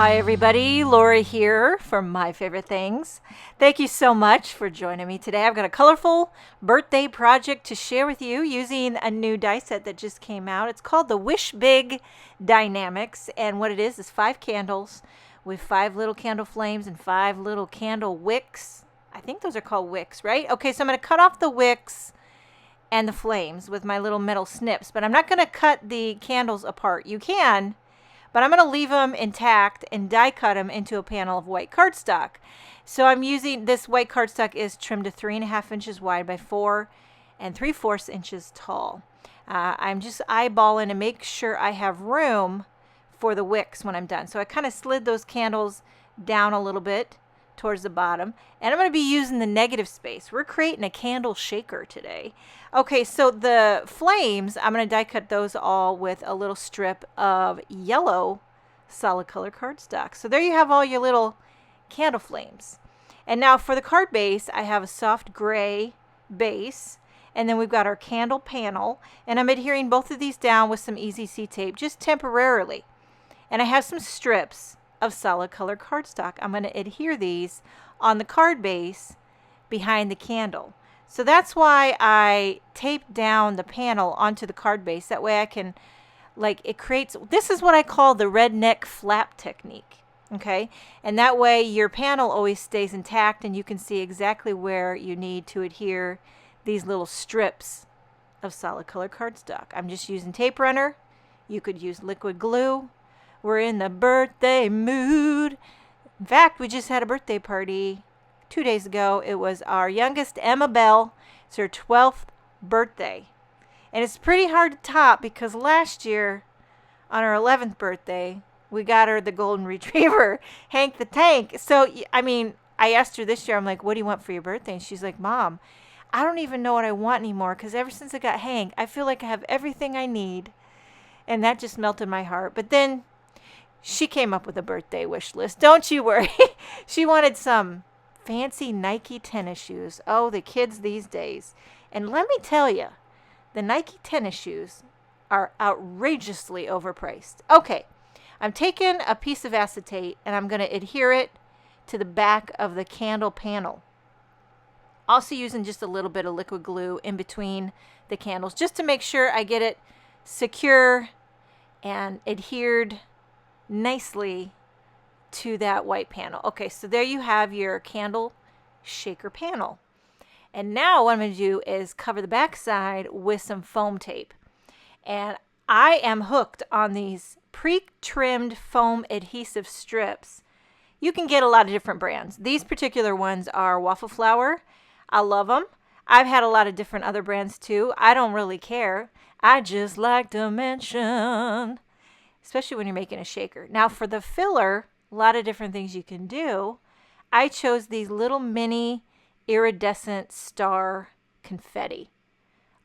Hi everybody, Laura here from My Favorite Things. Thank you so much for joining me today. I've got a colorful birthday project to share with you using a new die set that just came out. It's called the Wish Big Dynamics, and what it is 5 candles with 5 little candle flames and 5 little candle wicks. I think those are called wicks, right? Okay, so I'm going to cut off the wicks and the flames with my little metal snips, but I'm not going to cut the candles apart. You can, but I'm going to leave them intact and die cut them into a panel of white cardstock. So I'm using this white cardstock is trimmed to 3.5 inches wide by 4 3/4 inches tall. I'm just eyeballing to make sure I have room for the wicks when I'm done. So I kind of slid those candles down a little bit towards the bottom, and I'm going to be using the negative space. We're creating a candle shaker today. Okay, so the flames, I'm going to die cut those all with a little strip of yellow solid color cardstock. So there you have all your little candle flames. And now for the card base, I have a soft gray base, and then we've got our candle panel, and I'm adhering both of these down with some Easy C tape just temporarily. And I have some strips of solid color cardstock. I'm going to adhere these on the card base behind the candle. So that's why I taped down the panel onto the card base. That way I can, it creates, this is what I call the redneck flap technique. Okay, and that way your panel always stays intact and you can see exactly where you need to adhere these little strips of solid color cardstock. I'm just using tape runner. You could use liquid glue. We're in the birthday mood. In fact, we just had a birthday party 2 days ago. It was our youngest, Emma Bell. It's her 12th birthday. And it's pretty hard to top because last year, on her 11th birthday, we got her the golden retriever, Hank the Tank. So, I asked her this year, I'm like, what do you want for your birthday? And she's like, Mom, I don't even know what I want anymore because ever since I got Hank, I feel like I have everything I need. And that just melted my heart. But then she came up with a birthday wish list. Don't you worry. She wanted some fancy Nike tennis shoes. Oh, the kids these days. And let me tell you, the Nike tennis shoes are outrageously overpriced. Okay, I'm taking a piece of acetate and I'm going to adhere it to the back of the candle panel. Also using just a little bit of liquid glue in between the candles just to make sure I get it secure and adhered nicely to that white panel. Okay, so there you have your candle shaker panel. And now what I'm going to do is cover the back side with some foam tape. And I am hooked on these pre-trimmed foam adhesive strips. You can get a lot of different brands. These particular ones are Waffle Flower. I love them. I've had a lot of different other brands too. I don't really care. I just like to mention, especially when you're making a shaker. Now for the filler, a lot of different things you can do. I chose these little mini iridescent star confetti.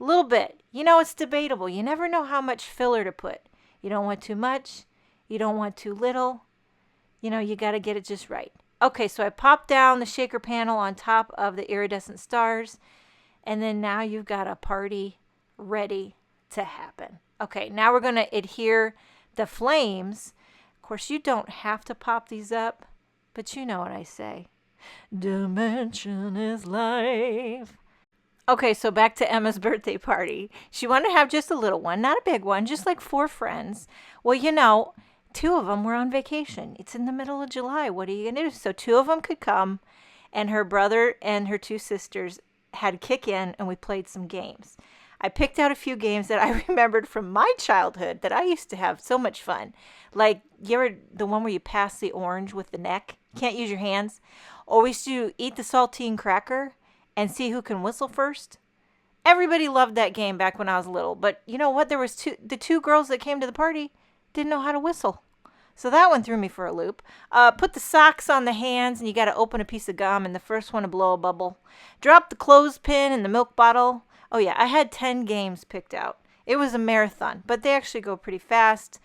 A little bit. It's debatable. You never know how much filler to put. You don't want too much. You don't want too little. You got to get it just right. Okay, so I popped down the shaker panel on top of the iridescent stars. And then now you've got a party ready to happen. Okay, now we're going to adhere the flames. Of course, you don't have to pop these up, but you know what I say. Dimension is life. Okay, so back to Emma's birthday party. She wanted to have just a little one, not a big one, just like 4 friends. Well, 2 of them were on vacation. It's in the middle of July. What are you going to do? So 2 of them could come, and her brother and her 2 sisters had to kick in, and we played some games. I picked out a few games that I remembered from my childhood that I used to have so much fun. Like, you ever, the one where you pass the orange with the neck? Can't use your hands. Always do eat the saltine cracker and see who can whistle first. Everybody loved that game back when I was little. But you know what? There was the 2 girls that came to the party didn't know how to whistle. So that one threw me for a loop. Put the socks on the hands and you got to open a piece of gum and the first one to blow a bubble. Drop the clothespin in the milk bottle. Oh yeah, I had 10 games picked out. It was a marathon, but they actually go pretty fast.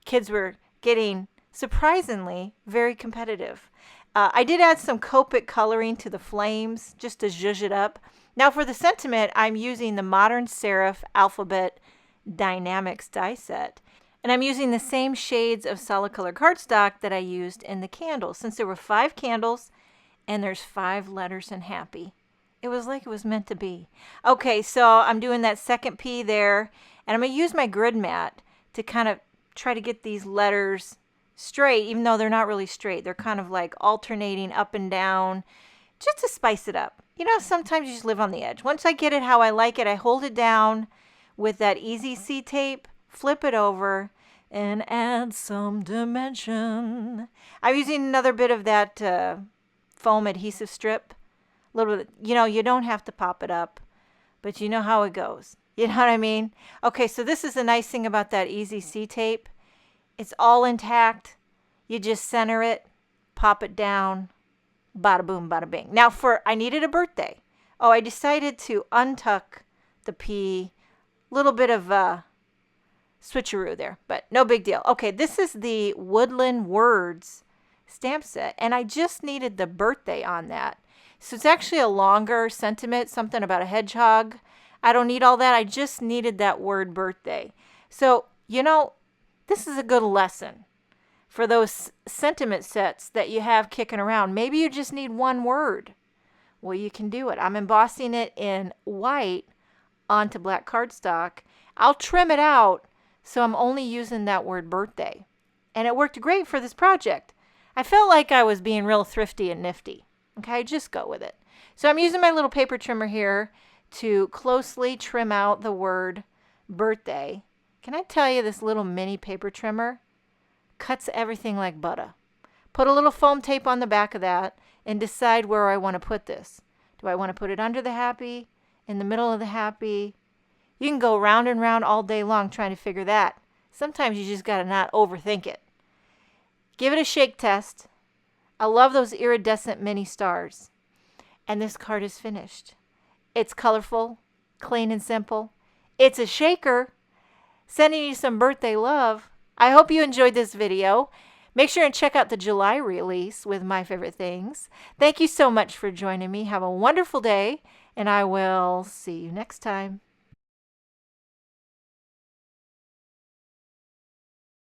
Kids were getting, surprisingly, very competitive. I did add some Copic coloring to the flames just to zhuzh it up. Now for the sentiment, I'm using the Modern Serif Alphabet Dynamics die set. And I'm using the same shades of solid color cardstock that I used in the candles. Since there were 5 candles and there's 5 letters in happy, it was like it was meant to be. Okay, so I'm doing that second P there, and I'm going to use my grid mat to kind of try to get these letters straight, even though they're not really straight. They're kind of like alternating up and down, just to spice it up. You know, sometimes you just live on the edge. Once I get it how I like it, I hold it down with that Easy C tape, flip it over, and add some dimension. I'm using another bit of that foam adhesive strip. A little bit, you know, you don't have to pop it up, but you know how it goes. You know what I mean? Okay, so this is the nice thing about that Easy C tape. It's all intact. You just center it, pop it down, bada boom, bada bing. Now I needed a birthday. Oh, I decided to untuck the P. Little bit of switcheroo there, but no big deal. Okay, this is the Woodland Words stamp set, and I just needed the birthday on that. So it's actually a longer sentiment, something about a hedgehog. I don't need all that. I just needed that word birthday. So, you know, this is a good lesson for those sentiment sets that you have kicking around. Maybe you just need one word. Well, you can do it. I'm embossing it in white onto black cardstock. I'll trim it out so I'm only using that word birthday. And it worked great for this project. I felt like I was being real thrifty and nifty. Okay, just go with it. So I'm using my little paper trimmer here to closely trim out the word birthday. Can I tell you, this little mini paper trimmer cuts everything like butter. Put a little foam tape on the back of that and decide where I want to put this. Do I want to put it under the happy, in the middle of the happy? You can go round and round all day long trying to figure that. Sometimes you just got to not overthink it. Give it a shake test. I love those iridescent mini stars. And this card is finished. It's colorful, clean and simple. It's a shaker. Sending you some birthday love. I hope you enjoyed this video. Make sure and check out the July release with My Favorite Things. Thank you so much for joining me. Have a wonderful day, and I will see you next time.